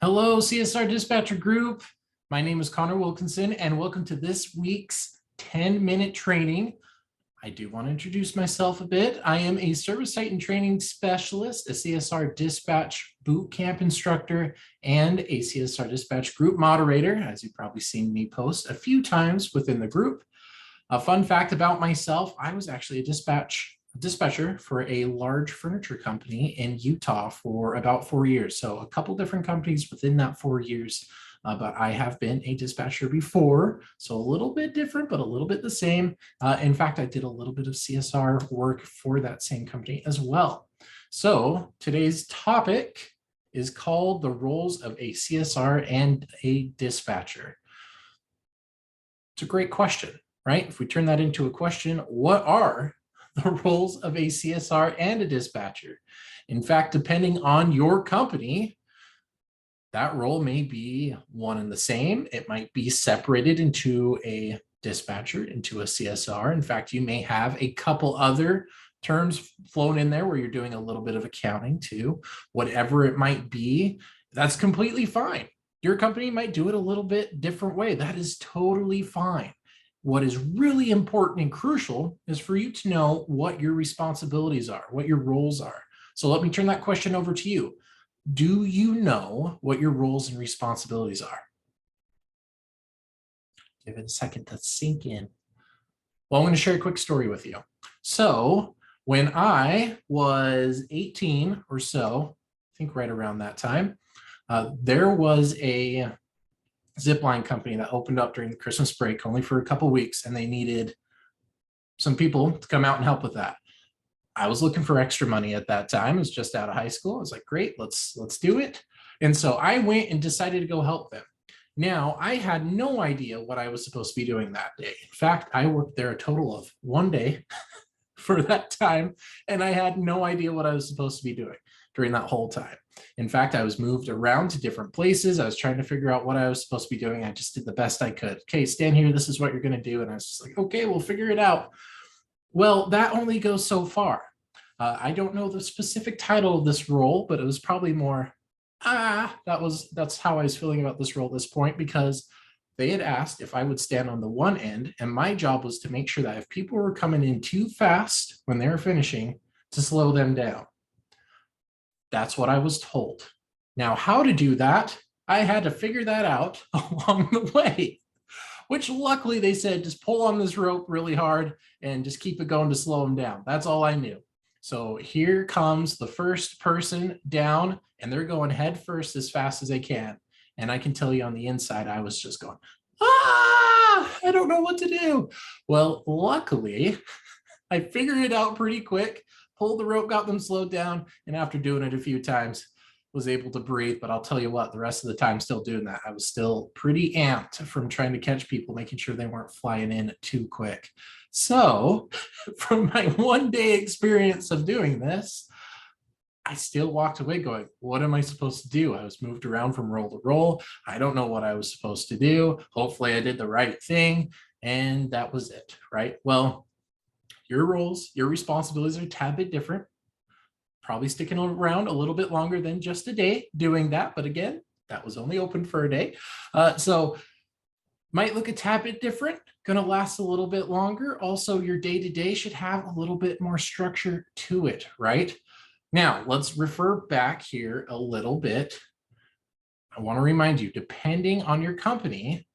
Hello, CSR Dispatcher Group. My name is Connor Wilkinson, and welcome to this week's 10-minute training. I do want to introduce myself a bit. I am a ServiceTitan training specialist, a CSR dispatch boot camp instructor, and a CSR dispatch group moderator, as you've probably seen me post a few times within the group. A fun fact about myself, I was actually a dispatcher for a large furniture company in Utah for about 4 years. So a couple different companies within that 4 years, but I have been a dispatcher before. So a little bit different, but a little bit the same. In fact, I did a little bit of CSR work for that same company as well. So today's topic is called the roles of a CSR and a dispatcher. It's a great question, right? If we turn that into a question, what are the roles of a CSR and a dispatcher? In fact, depending on your company, that role may be one and the same. It might be separated into a dispatcher, into a CSR. In fact, you may have a couple other terms flown in there where you're doing a little bit of accounting too. Whatever it might be, that's completely fine. Your company might do it a little bit different way. That is totally fine. What is really important and crucial is for you to know what your responsibilities are, what your roles are. So let me turn that question over to you. Do you know what your roles and responsibilities are? Give it a second to sink in. Well, I'm going to share a quick story with you. So when I was 18 or so, I think right around that time, there was a zipline company that opened up during the Christmas break only for a couple of weeks, and they needed some people to come out and help with that. I was looking for extra money at that time. I was just out of high school. I was like, great, let's do it. And so I went and decided to go help them. Now, I had no idea what I was supposed to be doing that day. In fact, I worked there a total of 1 day for that time, and I had no idea what I was supposed to be doing during that whole time. In fact, I was moved around to different places. I was trying to figure out what I was supposed to be doing. I just did the best I could. Okay, stand here. This is what you're going to do. And I was just like, okay, we'll figure it out. Well, that only goes so far. I don't know the specific title of this role, but it was probably more, that's how I was feeling about this role at this point, because they had asked if I would stand on the one end, and my job was to make sure that if people were coming in too fast when they were finishing, to slow them down. That's what I was told. Now, how to do that, I had to figure that out along the way, which luckily they said, just pull on this rope really hard and just keep it going to slow them down. That's all I knew. So here comes the first person down, and they're going head first as fast as they can. And I can tell you on the inside, I was just going, I don't know what to do. Well, luckily, I figured it out pretty quick, pulled the rope, got them slowed down, and after doing it a few times, was able to breathe. But I'll tell you what, the rest of the time still doing that, I was still pretty amped from trying to catch people, making sure they weren't flying in too quick. So from my 1 day experience of doing this, I still walked away going, what am I supposed to do? I was moved around from role to role. I don't know what I was supposed to do. Hopefully I did the right thing. And that was it, right? Well, your roles, your responsibilities are a tad bit different. Probably sticking around a little bit longer than just a day doing that. But again, that was only open for a day. So might look a tad bit different, going to last a little bit longer. Also, your day-to-day should have a little bit more structure to it, right? Now, let's refer back here a little bit. I want to remind you, depending on your company,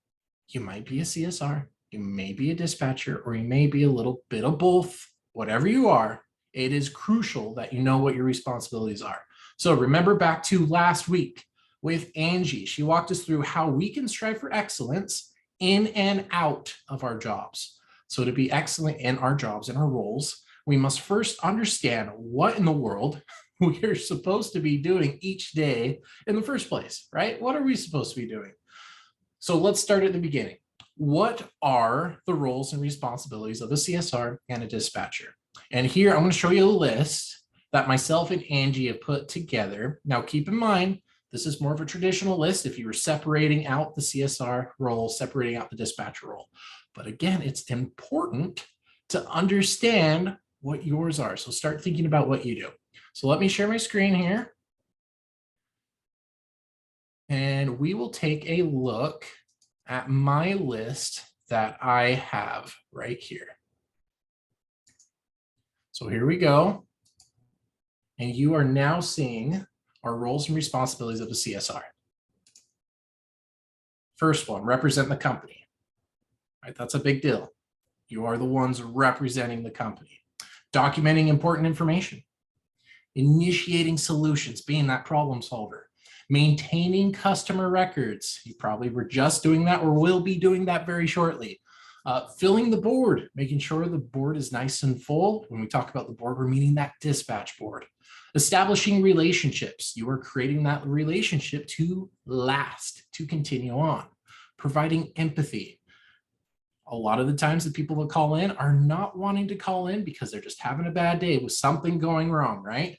you might be a CSR, you may be a dispatcher, or you may be a little bit of both. Whatever you are, it is crucial that you know what your responsibilities are. So remember back to last week with Angie. She walked us through how we can strive for excellence in and out of our jobs. So to be excellent in our jobs and our roles, we must first understand what in the world we are supposed to be doing each day in the first place, right? What are we supposed to be doing? So let's start at the beginning. What are the roles and responsibilities of a CSR and a dispatcher? And here I'm going to show you a list that myself and Angie have put together. Now, keep in mind, this is more of a traditional list if you were separating out the CSR role, separating out the dispatcher role. But again, it's important to understand what yours are. So start thinking about what you do. So let me share my screen here. and we will take a look at my list that I have right here. So here we go. And you are now seeing our roles and responsibilities of the CSR. First one, represent the company. Right, that's a big deal. You are the ones representing the company. Documenting important information. Initiating solutions, being that problem solver. Maintaining customer records. You probably were just doing that or will be doing that very shortly. Filling the board, making sure the board is nice and full. When we talk about the board, we're meaning that dispatch board. Establishing relationships. You are creating that relationship to last, to continue on. Providing empathy. A lot of the times the people that call in are not wanting to call in because they're just having a bad day with something going wrong, right?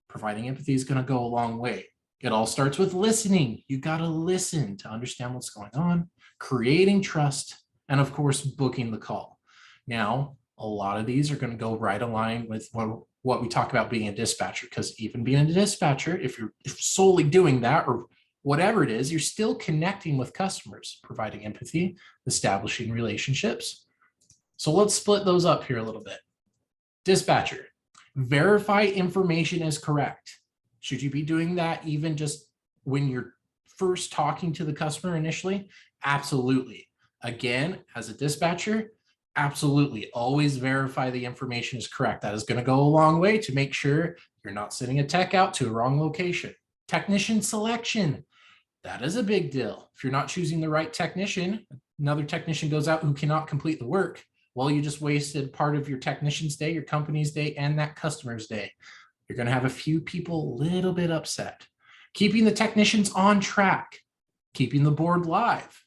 Providing empathy is going to go a long way. It all starts with listening. You got to listen to understand what's going on, creating trust, and of course, booking the call. Now, a lot of these are going to go right aligned with what we talk about being a dispatcher, because even being a dispatcher, if you're solely doing that or whatever it is, you're still connecting with customers, providing empathy, establishing relationships. So let's split those up here a little bit. Dispatcher, verify information is correct. Should you be doing that even just when you're first talking to the customer initially? Absolutely. Again, as a dispatcher, absolutely. Always verify the information is correct. That is going to go a long way to make sure you're not sending a tech out to a wrong location. Technician selection. That is a big deal. If you're not choosing the right technician, another technician goes out who cannot complete the work. Well, you just wasted part of your technician's day, your company's day, and that customer's day. You're going to have a few people a little bit upset. Keeping the technicians on track, keeping the board live.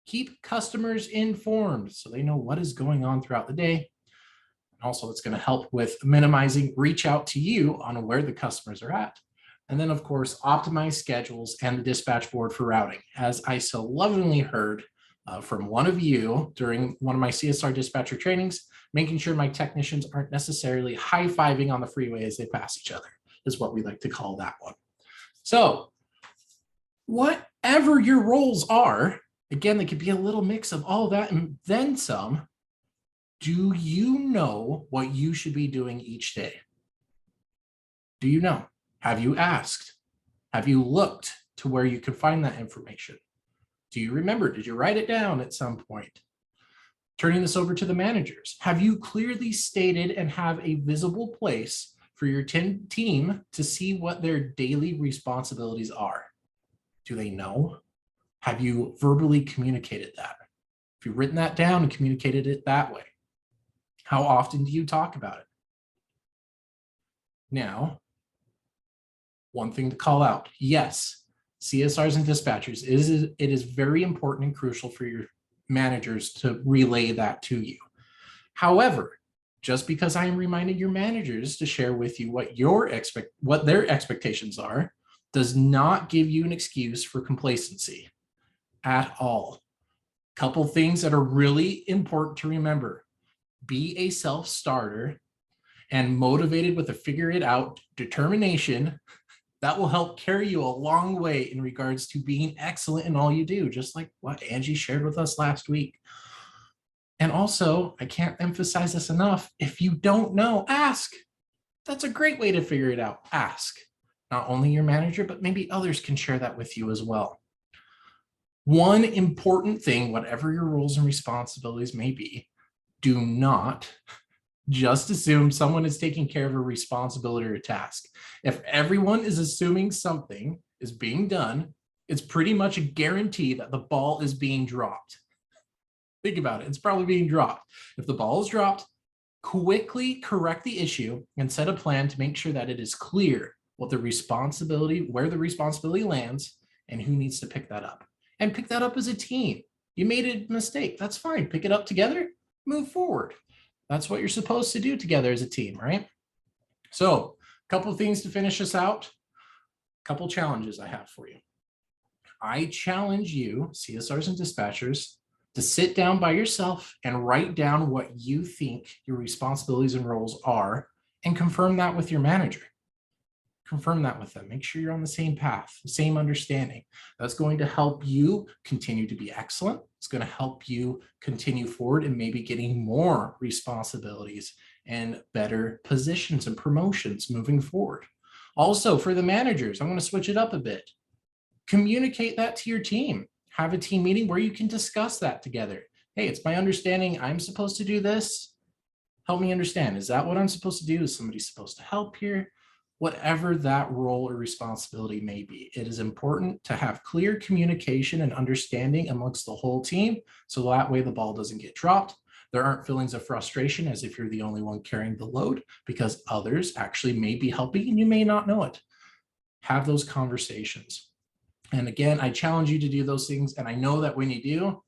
Keep customers informed so they know what is going on throughout the day. And also, it's going to help with minimizing reach out to you on where the customers are at. And then, of course, optimize schedules and the dispatch board for routing. As I so lovingly heard from one of you during one of my CSR dispatcher trainings, making sure my technicians aren't necessarily high-fiving on the freeway as they pass each other is what we like to call that one. So whatever your roles are, again, they could be a little mix of all that and then some. Do you know what you should be doing each day? Do you know? Have you asked? Have you looked to where you can find that information? Do you remember? Did you write it down at some point? Turning this over to the managers. Have you clearly stated and have a visible place for your team to see what their daily responsibilities are? Do they know? Have you verbally communicated that? Have you written that down and communicated it that way? How often do you talk about it? Now, one thing to call out. Yes, CSRs and dispatchers, it is very important and crucial for your managers to relay that to you. However, just because I am reminding your managers to share with you what their expectations are, does not give you an excuse for complacency at all. Couple things that are really important to remember. Be a self-starter and motivated with a figure it out determination. That will help carry you a long way in regards to being excellent in all you do, just like what Angie shared with us last week. And also, I can't emphasize this enough, if you don't know, ask. That's a great way to figure it out. Ask. Not only your manager, but maybe others can share that with you as well. One important thing, whatever your roles and responsibilities may be, do not just assume someone is taking care of a responsibility or a task. If everyone is assuming something is being done, it's pretty much a guarantee that the ball is being dropped. Think about it. It's probably being dropped. If the ball is dropped, quickly correct the issue and set a plan to make sure that it is clear what the responsibility, where the responsibility lands, and who needs to pick that up. And pick that up as a team. You made a mistake. That's fine. Pick it up together, move forward. That's what you're supposed to do together as a team, right? So a couple of things to finish us out. A couple challenges I have for you. I challenge you, CSRs and dispatchers, to sit down by yourself and write down what you think your responsibilities and roles are and confirm that with your manager. confirm that with them. Make sure you're on the same path, the same understanding. That's going to help you continue to be excellent. It's going to help you continue forward and maybe getting more responsibilities and better positions and promotions moving forward. Also, for the managers, I'm going to switch it up a bit. Communicate that to your team. Have a team meeting where you can discuss that together. Hey, it's my understanding I'm supposed to do this. Help me understand. Is that what I'm supposed to do? Is somebody supposed to help here? Whatever that role or responsibility may be, it is important to have clear communication and understanding amongst the whole team, so that way the ball doesn't get dropped. There aren't feelings of frustration as if you're the only one carrying the load, because others actually may be helping and you may not know it. Have those conversations. And again, I challenge you to do those things. And I know that when you do,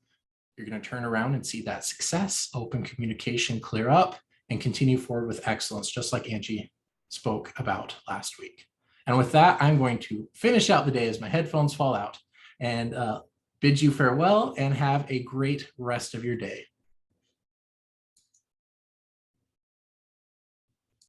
you're going to turn around and see that success, open communication clear up, and continue forward with excellence, just like Angie spoke about last week. And with that, I'm going to finish out the day as my headphones fall out and bid you farewell and have a great rest of your day.